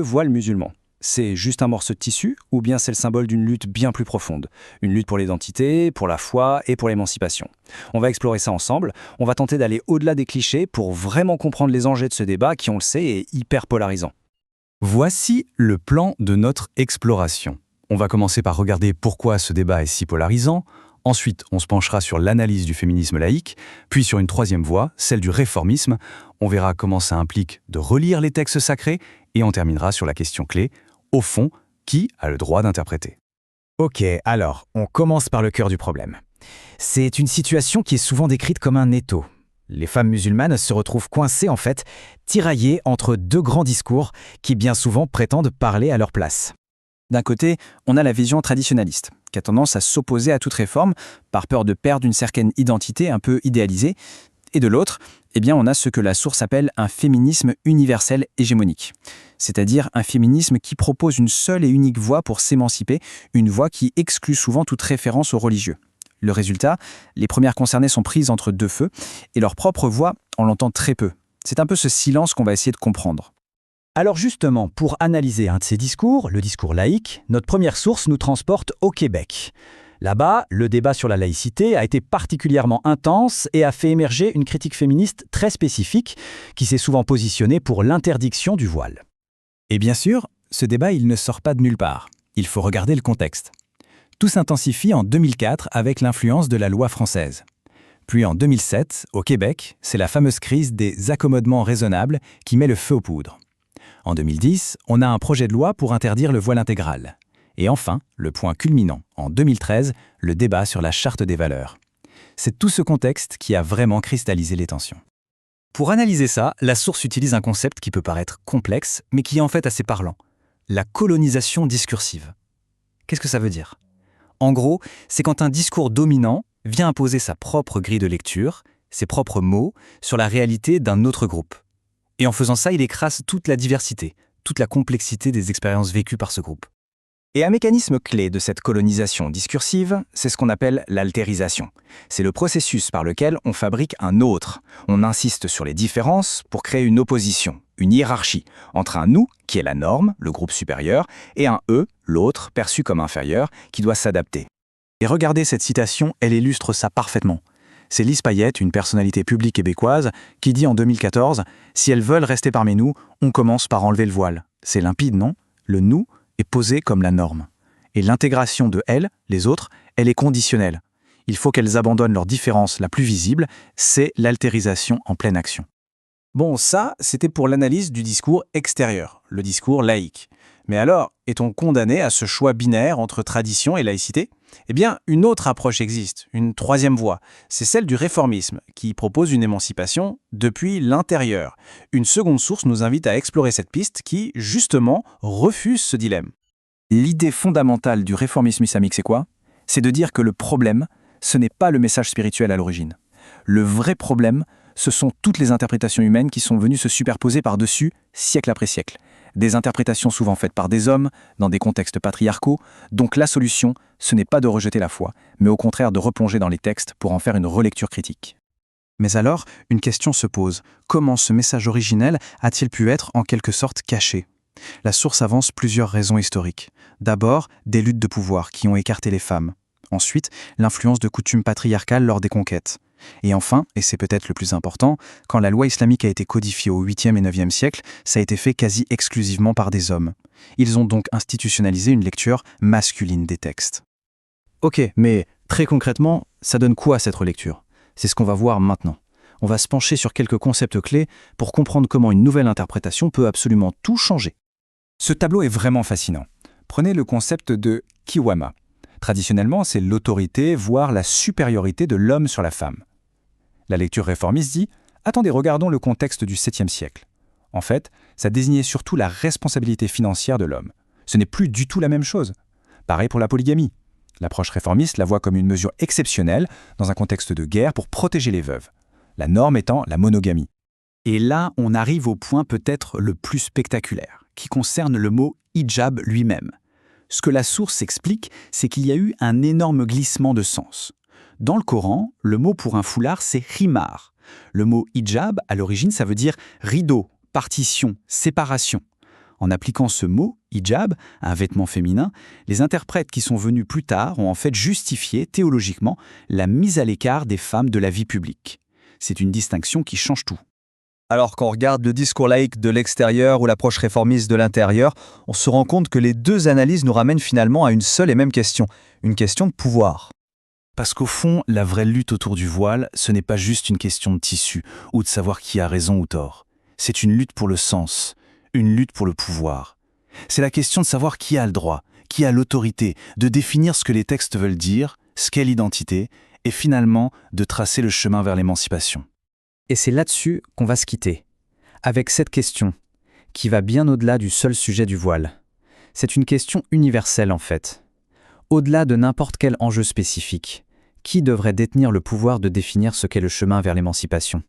voile musulman. C'est juste un morceau de tissu ou bien c'est le symbole d'une lutte bien plus profonde? Une lutte pour l'identité, pour la foi et pour l'émancipation. On va explorer ça ensemble. On va tenter d'aller au-delà des clichés pour vraiment comprendre les enjeux de ce débat qui, on le sait, est hyper polarisant. Voici le plan de notre exploration. On va commencer par regarder pourquoi ce débat est si polarisant. Ensuite, on se penchera sur l'analyse du féminisme laïque, puis sur une troisième voie, celle du réformisme. On verra comment ça implique de relire les textes sacrés et on terminera sur la question clé, au fond, qui a le droit d'interpréter? Ok, alors, on commence par le cœur du problème. C'est une situation qui est souvent décrite comme un étau. Les femmes musulmanes se retrouvent coincées, en fait, tiraillées entre deux grands discours qui bien souvent prétendent parler à leur place. D'un côté, on a la vision traditionnaliste, qui a tendance à s'opposer à toute réforme par peur de perdre une certaine identité un peu idéalisée. Et de l'autre, on a ce que la source appelle un féminisme universel hégémonique. C'est-à-dire un féminisme qui propose une seule et unique voie pour s'émanciper, une voie qui exclut souvent toute référence aux religieux. Le résultat, les premières concernées sont prises entre deux feux, et leur propre voix, on l'entend très peu. C'est un peu ce silence qu'on va essayer de comprendre. Alors justement, pour analyser un de ces discours, le discours laïque, notre première source nous transporte au Québec. Là-bas, le débat sur la laïcité a été particulièrement intense et a fait émerger une critique féministe très spécifique qui s'est souvent positionnée pour l'interdiction du voile. Et bien sûr, ce débat, il ne sort pas de nulle part. Il faut regarder le contexte. Tout s'intensifie en 2004 avec l'influence de la loi française. Puis en 2007, au Québec, c'est la fameuse crise des accommodements raisonnables qui met le feu aux poudres. En 2010, on a un projet de loi pour interdire le voile intégral. Et enfin, le point culminant, en 2013, le débat sur la Charte des valeurs. C'est tout ce contexte qui a vraiment cristallisé les tensions. Pour analyser ça, la source utilise un concept qui peut paraître complexe, mais qui est en fait assez parlant. La colonisation discursive. Qu'est-ce que ça veut dire? En gros, c'est quand un discours dominant vient imposer sa propre grille de lecture, ses propres mots, sur la réalité d'un autre groupe. Et en faisant ça, il écrase toute la diversité, toute la complexité des expériences vécues par ce groupe. Et un mécanisme clé de cette colonisation discursive, c'est ce qu'on appelle l'altérisation. C'est le processus par lequel on fabrique un autre. On insiste sur les différences pour créer une opposition, une hiérarchie, entre un nous, qui est la norme, le groupe supérieur, et un eux, l'autre, perçu comme inférieur, qui doit s'adapter. Et regardez cette citation, elle illustre ça parfaitement. C'est Lise Payette, une personnalité publique québécoise, qui dit en 2014 « Si elles veulent rester parmi nous, on commence par enlever le voile ». C'est limpide, non? Le nous est posée comme la norme. Et l'intégration de elles, les autres, elle est conditionnelle. Il faut qu'elles abandonnent leur différence la plus visible, c'est l'altérisation en pleine action. Bon, ça, c'était pour l'analyse du discours extérieur, le discours laïque. Mais alors, est-on condamné à ce choix binaire entre tradition et laïcité? Eh bien, une autre approche existe, une troisième voie. C'est celle du réformisme, qui propose une émancipation depuis l'intérieur. Une seconde source nous invite à explorer cette piste qui, justement, refuse ce dilemme. L'idée fondamentale du réformisme islamique, c'est quoi? C'est de dire que le problème, ce n'est pas le message spirituel à l'origine. Le vrai problème, ce sont toutes les interprétations humaines qui sont venues se superposer par-dessus, siècle après siècle. Des interprétations souvent faites par des hommes, dans des contextes patriarcaux. Donc la solution, ce n'est pas de rejeter la foi, mais au contraire de replonger dans les textes pour en faire une relecture critique. Mais alors, une question se pose. Comment ce message originel a-t-il pu être en quelque sorte caché? La source avance plusieurs raisons historiques. D'abord, des luttes de pouvoir qui ont écarté les femmes. Ensuite, l'influence de coutumes patriarcales lors des conquêtes. Et enfin, et c'est peut-être le plus important, quand la loi islamique a été codifiée au 8e et 9e siècle, ça a été fait quasi exclusivement par des hommes. Ils ont donc institutionnalisé une lecture masculine des textes. Ok, mais très concrètement, ça donne quoi cette relecture? C'est ce qu'on va voir maintenant. On va se pencher sur quelques concepts clés pour comprendre comment une nouvelle interprétation peut absolument tout changer. Ce tableau est vraiment fascinant. Prenez le concept de Kiwama. Traditionnellement, c'est l'autorité, voire la supériorité de l'homme sur la femme. La lecture réformiste dit « Attendez, regardons le contexte du 7e siècle ». En fait, ça désignait surtout la responsabilité financière de l'homme. Ce n'est plus du tout la même chose. Pareil pour la polygamie. L'approche réformiste la voit comme une mesure exceptionnelle dans un contexte de guerre pour protéger les veuves. La norme étant la monogamie. Et là, on arrive au point peut-être le plus spectaculaire, qui concerne le mot « hijab » lui-même. Ce que la source explique, c'est qu'il y a eu un énorme glissement de sens. Dans le Coran, le mot pour un foulard, c'est khimar. Le mot hijab, à l'origine, ça veut dire rideau, partition, séparation. En appliquant ce mot, hijab, à un vêtement féminin, les interprètes qui sont venus plus tard ont en fait justifié théologiquement la mise à l'écart des femmes de la vie publique. C'est une distinction qui change tout. Alors qu'on regarde le discours laïque de l'extérieur ou l'approche réformiste de l'intérieur, on se rend compte que les deux analyses nous ramènent finalement à une seule et même question, une question de pouvoir. Parce qu'au fond, la vraie lutte autour du voile, ce n'est pas juste une question de tissu ou de savoir qui a raison ou tort. C'est une lutte pour le sens, une lutte pour le pouvoir. C'est la question de savoir qui a le droit, qui a l'autorité, de définir ce que les textes veulent dire, ce qu'est l'identité, et finalement de tracer le chemin vers l'émancipation. Et c'est là-dessus qu'on va se quitter, avec cette question, qui va bien au-delà du seul sujet du voile. C'est une question universelle en fait. Au-delà de n'importe quel enjeu spécifique, qui devrait détenir le pouvoir de définir ce qu'est le chemin vers l'émancipation ?